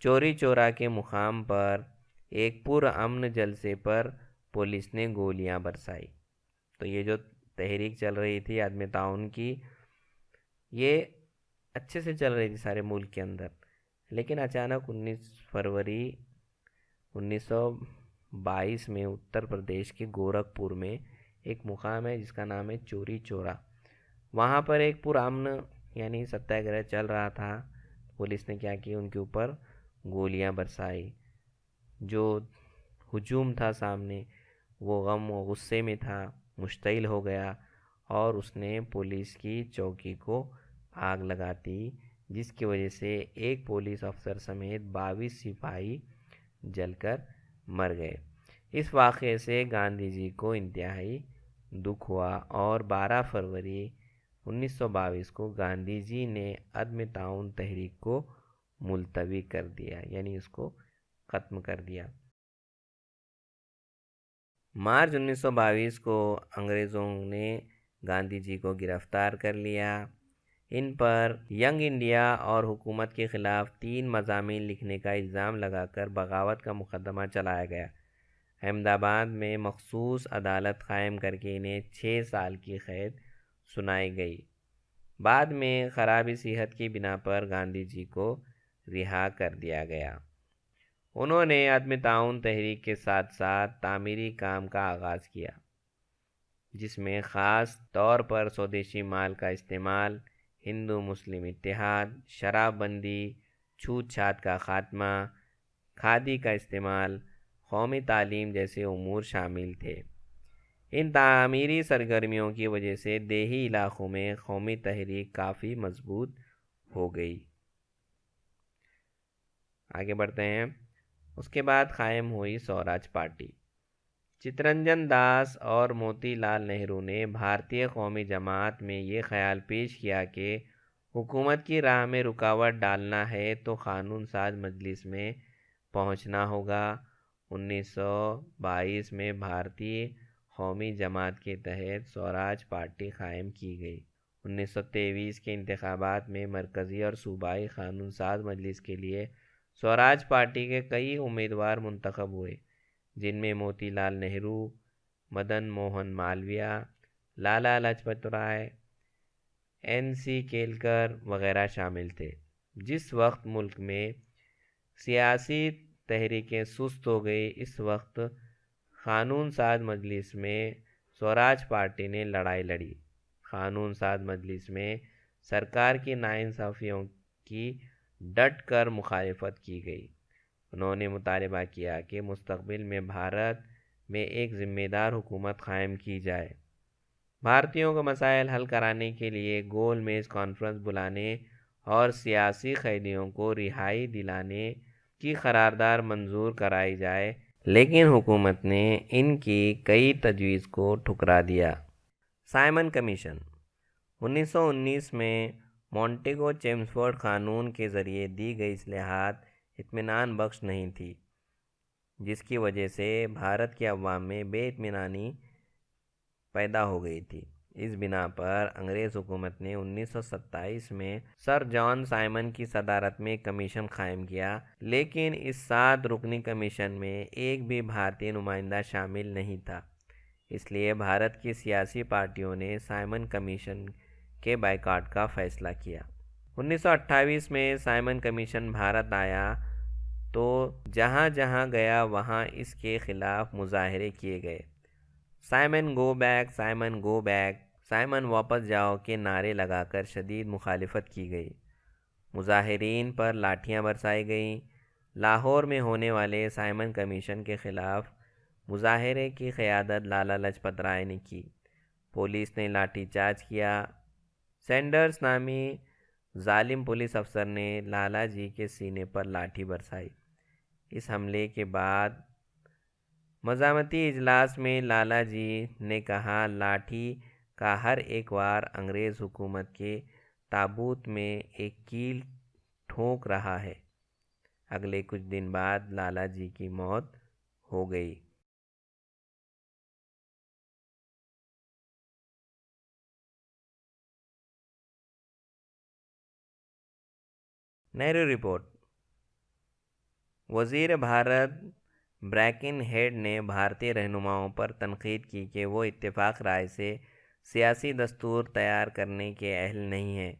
چوری چورا کے مقام پر ایک پرامن جلسے پر پولیس نے گولیاں برسائی۔ تو یہ جو تحریک چل رہی تھی عدم تعاون کی، یہ اچھے سے چل رہی تھی سارے ملک کے اندر، لیکن اچانک 19 فروری 1922 میں اتر پردیش کے گورکھپور میں ایک مقام ہے جس کا نام ہے چوری چورا، وہاں پر ایک پرامن یعنی ستیہ گرہ چل رہا تھا۔ پولیس نے کیا کی، ان کے اوپر گولیاں برسائی۔ جو ہجوم تھا سامنے وہ غم و غصے میں تھا، مشتعل ہو گیا اور اس نے پولیس کی چوکی کو آگ لگاتی، جس کی وجہ سے ایک پولیس افسر سمیت 22 سپاہی جل کر مر گئے۔ اس واقعے سے گاندھی جی کو انتہائی دکھ ہوا اور 12 فروری 1922 کو گاندھی جی نے عدم تعاون تحریک کو ملتوی کر دیا، یعنی اس کو ختم کر دیا۔ مارچ 1922 کو انگریزوں نے گاندھی جی کو گرفتار کر لیا۔ ان پر ینگ انڈیا اور حکومت کے خلاف 3 مضامین لکھنے کا الزام لگا کر بغاوت کا مقدمہ چلایا گیا۔ احمد آباد میں مخصوص عدالت قائم کر کے انہیں 6 سال کی قید سنائی گئی۔ بعد میں خرابی صحت کی بنا پر گاندھی جی کو رہا کر دیا گیا۔ انہوں نے عدم تعاون تحریک کے ساتھ ساتھ تعمیری کام کا آغاز کیا، جس میں خاص طور پر سودیشی مال کا استعمال، ہندو مسلم اتحاد، شراب بندی، چھوت چھات کا خاتمہ، کھادی کا استعمال، قومی تعلیم جیسے امور شامل تھے۔ ان تعمیری سرگرمیوں کی وجہ سے دیہی علاقوں میں قومی تحریک کافی مضبوط ہو گئی۔ آگے بڑھتے ہیں۔ اس کے بعد قائم ہوئی سوراج پارٹی۔ چترنجن داس اور موتی لال نہرو نے بھارتیہ قومی جماعت میں یہ خیال پیش کیا کہ حکومت کی راہ میں رکاوٹ ڈالنا ہے تو قانون ساز مجلس میں پہنچنا ہوگا۔ 1922 میں بھارتیہ قومی جماعت کے تحت سوراج پارٹی قائم کی گئی۔ 1923 کے انتخابات میں مرکزی اور صوبائی قانون ساز مجلس کے لیے سوراج پارٹی کے کئی امیدوار منتخب ہوئے، جن میں موتی لال نہرو، مدن موہن مالویہ، لالا لاجپت رائے، این کیلکر وغیرہ شامل تھے۔ جس وقت ملک میں سیاسی تحریکیں سست ہو گئی، اس وقت قانون ساز مجلس میں سوراج پارٹی نے لڑائی لڑی۔ قانون ساز مجلس میں سرکار کی ناانصافیوں کی ڈٹ کر مخالفت کی گئی۔ انہوں نے مطالبہ کیا کہ مستقبل میں بھارت میں ایک ذمہ دار حکومت قائم کی جائے، بھارتیوں کو مسائل حل کرانے کے لیے گول میز کانفرنس بلانے اور سیاسی قیدیوں کو رہائی دلانے کی قرارداد منظور کرائی جائے، لیکن حکومت نے ان کی کئی تجویز کو ٹھکرا دیا۔ سائمن کمیشن 1919 میں مونٹیگو چیمسفورڈ قانون کے ذریعے دی گئی اصلاحات اطمینان بخش نہیں تھی، جس کی وجہ سے بھارت کے عوام میں بے اطمینانی پیدا ہو گئی تھی۔ اس بنا پر انگریز حکومت نے 1927 میں سر جان سائمن کی صدارت میں کمیشن قائم کیا، لیکن اس 7 رکنی کمیشن میں ایک بھی بھارتی نمائندہ شامل نہیں تھا۔ اس لیے بھارت کی سیاسی پارٹیوں نے سائمن کمیشن کے بائیکاٹ کا فیصلہ کیا۔ 1928 میں سائمن کمیشن بھارت آیا تو جہاں جہاں گیا وہاں اس کے خلاف مظاہرے کیے گئے۔ Simon go back, Simon go back, Simon واپس جاؤ کے نعرے لگا کر شدید مخالفت کی گئی۔ مظاہرین پر لاٹھیاں برسائی گئیں۔ لاہور میں ہونے والے سائمن کمیشن کے خلاف مظاہرے کی قیادت لالا لاجپت رائے نے کی۔ پولیس نے لاٹھی چارج کیا۔ سینڈرز نامی ظالم پولیس افسر نے لالا جی کے سینے پر لاٹھی برسائی۔ اس حملے کے بعد مزاحمتی اجلاس میں لالا جی نے کہا، لاٹھی کا ہر ایک وار انگریز حکومت کے تابوت میں ایک کیل ٹھونک رہا ہے۔ اگلے کچھ دن بعد لالا جی کی موت ہو گئی۔ نہرو رپورٹ وزیر بھارت بریکن ہیڈ نے بھارتی رہنماؤں پر تنقید کی کہ وہ اتفاق رائے سے سیاسی دستور تیار کرنے کے اہل نہیں ہیں۔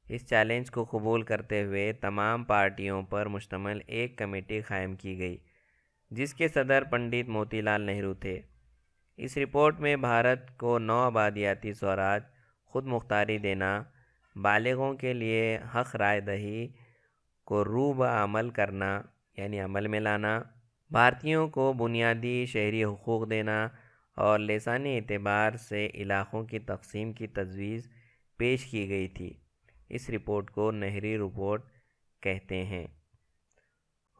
اس چیلنج کو قبول کرتے ہوئے تمام پارٹیوں پر مشتمل ایک کمیٹی قائم کی گئی جس کے صدر پنڈت موتی لال نہرو تھے۔ اس رپورٹ میں بھارت کو 9 آبادیاتی سوراج، خود مختاری دینا، بالغوں کے لیے حق رائے دہی کو روبہ عمل کرنا یعنی عمل میں لانا، بھارتیوں کو بنیادی شہری حقوق دینا اور لسانی اعتبار سے علاقوں کی تقسیم کی تجویز پیش کی گئی تھی۔ اس رپورٹ کو نہری رپورٹ کہتے ہیں۔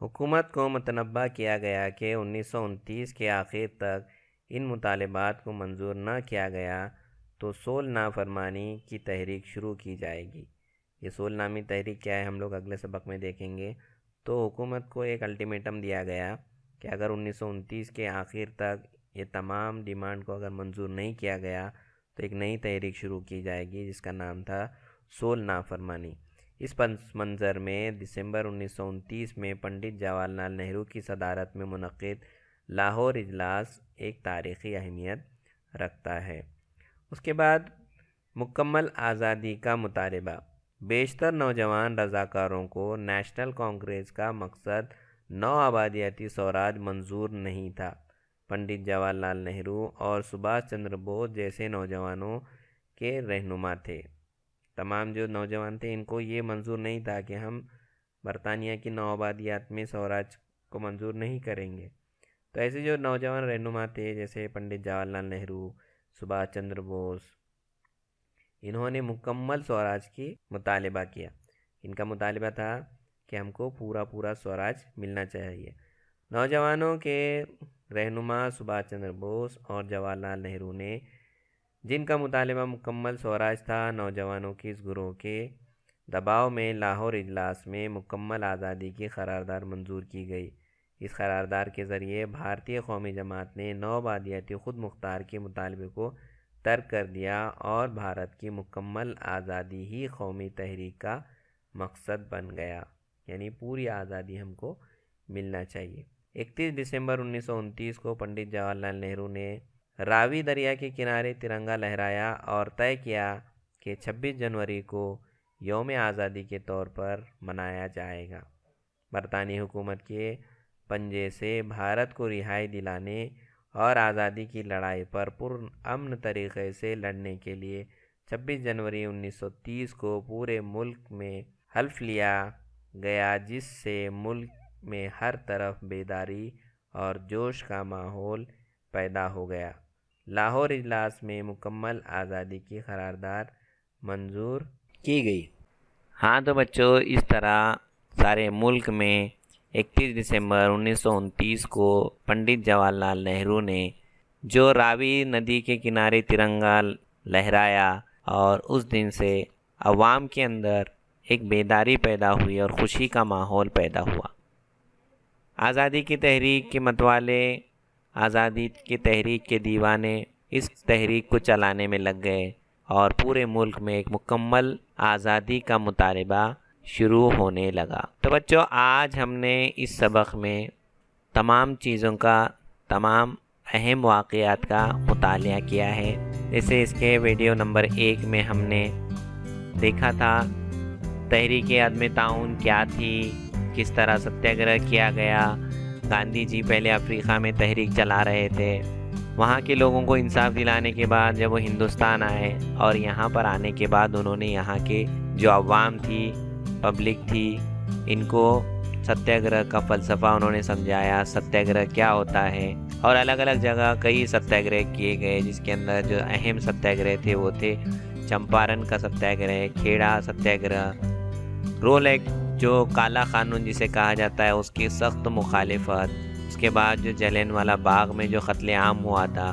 حکومت کو متنبہ کیا گیا کہ 1929 کے آخر تک ان مطالبات کو منظور نہ کیا گیا تو صلح نافرمانی کی تحریک شروع کی جائے گی۔ یہ صلح نامی تحریک کیا ہے ہم لوگ اگلے سبق میں دیکھیں گے۔ تو حکومت کو ایک الٹیمیٹم دیا گیا کہ اگر 1929 کے آخر تک یہ تمام ڈیمانڈ کو اگر منظور نہیں کیا گیا تو ایک نئی تحریک شروع کی جائے گی جس کا نام تھا صلح نافرمانی۔ اس پس منظر میں دسمبر 1929 میں پنڈت جواہر لال نہرو کی صدارت میں منعقد لاہور اجلاس ایک تاریخی اہمیت رکھتا ہے۔ اس کے بعد مکمل آزادی کا مطالبہ۔ بیشتر نوجوان رضاکاروں کو نیشنل کانگریس کا مقصد 9 آبادیاتی سوراج منظور نہیں تھا۔ پنڈت جواہر لال نہرو اور سبھاش چندر بوس جیسے نوجوانوں کے رہنما تھے۔ تمام جو نوجوان تھے ان کو یہ منظور نہیں تھا کہ ہم برطانیہ کی 9 آبادیات میں سوراج کو منظور نہیں کریں گے۔ تو ایسے جو نوجوان رہنما تھے جیسے پنڈت جواہر لال نہرو، سبھاش چندر بوس، انہوں نے مکمل سوراج کی مطالبہ کیا۔ ان کا مطالبہ تھا کہ ہم کو پورا سوراج ملنا چاہیے۔ نوجوانوں کے رہنما سبھاش چندر بوس اور جواہر لال نہرو نے جن کا مطالبہ مکمل سوراج تھا، نوجوانوں کی اس گروہ کے دباؤ میں لاہور اجلاس میں مکمل آزادی کی قرارداد منظور کی گئی۔ اس قرارداد کے ذریعے بھارتی قومی جماعت نے 9 آبادیاتی خود مختار کے مطالبے کو ترک کر دیا اور بھارت کی مکمل آزادی ہی قومی تحریک کا مقصد بن گیا، یعنی پوری آزادی ہم کو ملنا چاہیے۔ 31 دسمبر 1929 کو پنڈت جواہر لال نہرو نے راوی دریا کے کنارے ترنگا لہرایا اور طے کیا کہ 26 جنوری کو یوم آزادی کے طور پر منایا جائے گا۔ برطانوی حکومت کے پنجے سے بھارت کو رہائی دلانے اور آزادی کی لڑائی پر پرامن طریقے سے لڑنے کے لیے 26 جنوری 1930 کو پورے ملک میں حلف لیا گیا، جس سے ملک میں ہر طرف بیداری اور جوش کا ماحول پیدا ہو گیا۔ لاہور اجلاس میں مکمل آزادی کی قرارداد منظور کی گئی۔ ہاں تو بچوں، اس طرح سارے ملک میں 31 دسمبر 1929 کو پنڈت جواہر لال نہرو نے جو راوی ندی کے کنارے ترنگا لہرایا اور اس دن سے عوام کے اندر ایک بیداری پیدا ہوئی اور خوشی کا ماحول پیدا ہوا۔ آزادی کی تحریک کے متوالے، آزادی کی تحریک کے دیوانے اس تحریک کو چلانے میں لگ گئے اور پورے ملک میں ایک مکمل آزادی کا مطالبہ شروع ہونے لگا۔ تو بچوں، آج ہم نے اس سبق میں تمام چیزوں کا، تمام اہم واقعات کا مطالعہ کیا ہے۔ جیسے اس کے ویڈیو نمبر 1 میں ہم نے دیکھا تھا تحریک عدم تعاون کیا تھی، کس طرح ستیہ کیا گیا۔ گاندھی جی پہلے افریقہ میں تحریک چلا رہے تھے، وہاں کے لوگوں کو انصاف دلانے کے بعد جب وہ ہندوستان آئے اور یہاں پر آنے کے بعد انہوں نے یہاں کے جو عوام تھی، پبلک تھی، ان کو ستیہ گرہ کا فلسفہ انہوں نے سمجھایا، ستیہ گرہ کیا ہوتا ہے، اور الگ الگ جگہ کئی ستیہ گرہ کیے گئے، جس کے اندر جو اہم ستیہ گرہ تھے وہ تھے چمپارن کا ستیہ گرہ، کھیڑا ستیہ گرہ، رول ایکٹ جو کالا قانون جسے کہا جاتا ہے اس کی سخت مخالفت، اس کے بعد جو جلین والا باغ میں جو قتل عام ہوا تھا،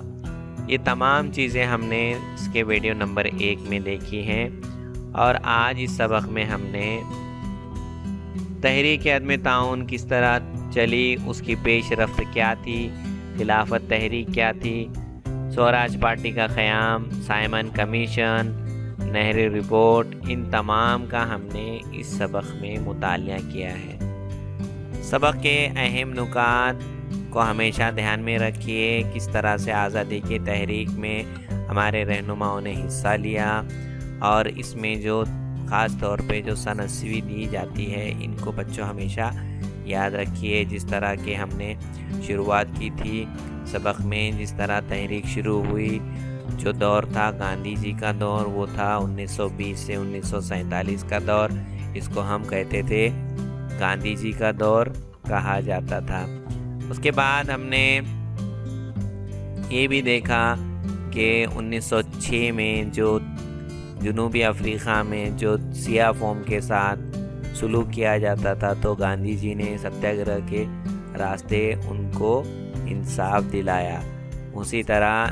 یہ تمام چیزیں ہم نے اس کے ویڈیو نمبر 1 میں دیکھی ہیں۔ اور آج اس سبق میں ہم نے تحریک عدم تعاون کس طرح چلی، اس کی پیش رفت کیا تھی، خلافت تحریک کیا تھی، سوراج پارٹی کا قیام، سائمن کمیشن، نہرو رپورٹ، ان تمام کا ہم نے اس سبق میں مطالعہ کیا ہے۔ سبق کے اہم نکات کو ہمیشہ دھیان میں رکھیے، کس طرح سے آزادی کی تحریک میں ہمارے رہنماؤں نے حصہ لیا، اور اس میں جو خاص طور پہ جو سن 80 دی جاتی ہے ان کو بچوں ہمیشہ یاد رکھیے۔ جس طرح کہ ہم نے شروعات کی تھی سبق میں، جس طرح تحریک شروع ہوئی، جو دور تھا گاندھی جی کا دور، وہ تھا 1920 سے 1947 کا دور، اس کو ہم کہتے تھے گاندھی جی کا دور کہا جاتا تھا۔ اس کے بعد ہم نے یہ بھی دیکھا کہ 1906 میں جو جنوبی افریقہ میں جو سیاہ فوم کے ساتھ سلوک کیا جاتا تھا، تو گاندھی جی نے ستیہ گرہ کے راستے ان کو انصاف دلایا۔ اسی طرح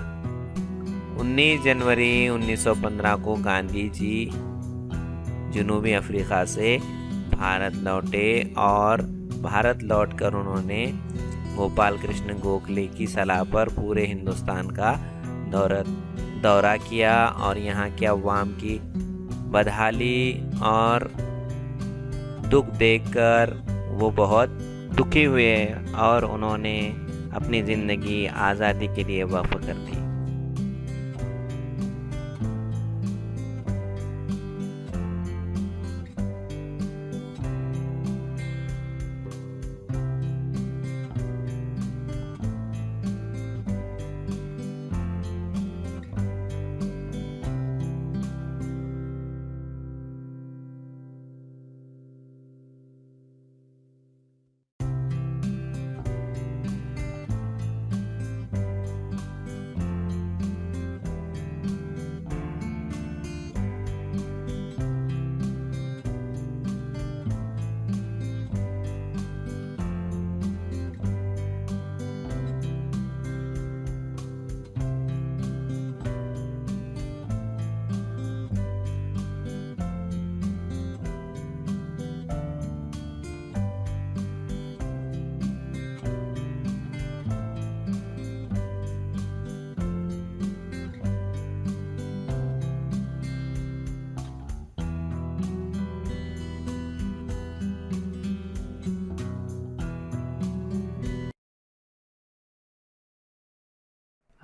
19 جنوری 1915 کو گاندھی جی جنوبی افریقہ سے بھارت لوٹے، اور بھارت لوٹ کر انہوں نے گوپال کرشن گوکھلے کی صلاح پر پورے ہندوستان کا دورہ کیا، اور یہاں کے عوام کی بدحالی اور دکھ دیکھ کر وہ بہت دکھی ہوئے، اور انہوں نے اپنی زندگی آزادی کے لیے وقف کر دی۔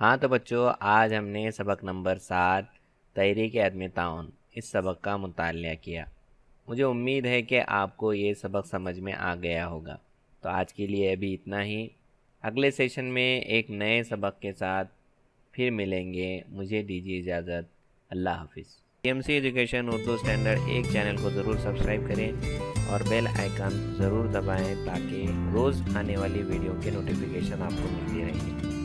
ہاں تو بچوں، آج ہم نے سبق نمبر 7 تحریک عدم تعاون اس سبق کا مطالعہ کیا۔ مجھے امید ہے کہ آپ کو یہ سبق سمجھ میں آ گیا ہوگا۔ تو آج کے لیے ابھی اتنا ہی، اگلے سیشن میں ایک نئے سبق کے ساتھ پھر ملیں گے۔ مجھے دیجیے اجازت، اللہ حافظ۔ TMC ایجوکیشن اردو اسٹینڈرڈ ایک چینل کو ضرور سبسکرائب کریں اور بیل آئیکن ضرور دبائیں تاکہ روز آنے والی ویڈیو کے نوٹیفیکیشن آپ کو ملتی رہیں۔